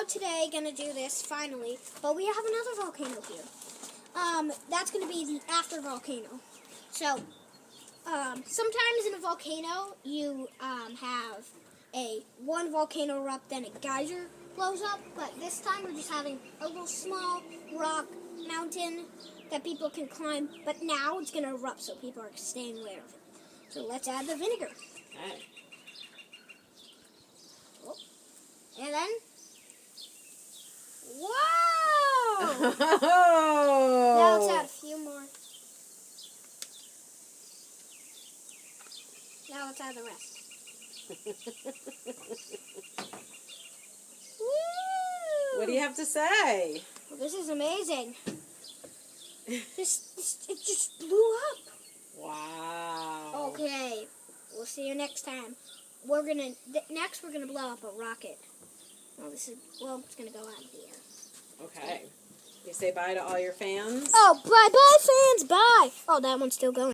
out today, gonna do this finally, but we have another volcano here. That's gonna be the after volcano. So, sometimes in a volcano, you have one volcano erupt, then a geyser blows up, but this time we're just having a little small rock mountain that people can climb, but now it's gonna erupt, so people are staying aware of it. So let's add the vinegar. Okay. Oh. And then, whoa! Now let's add a few more. Now let's add the rest. Woo! What do you have to say? Well, this is amazing. It just blew up. Wow. Okay, we'll see you next time. Next we're gonna blow up a rocket. Oh, it's gonna go out of the air. Okay. You say bye to all your fans? Oh, bye, fans, bye. Oh, that one's still going.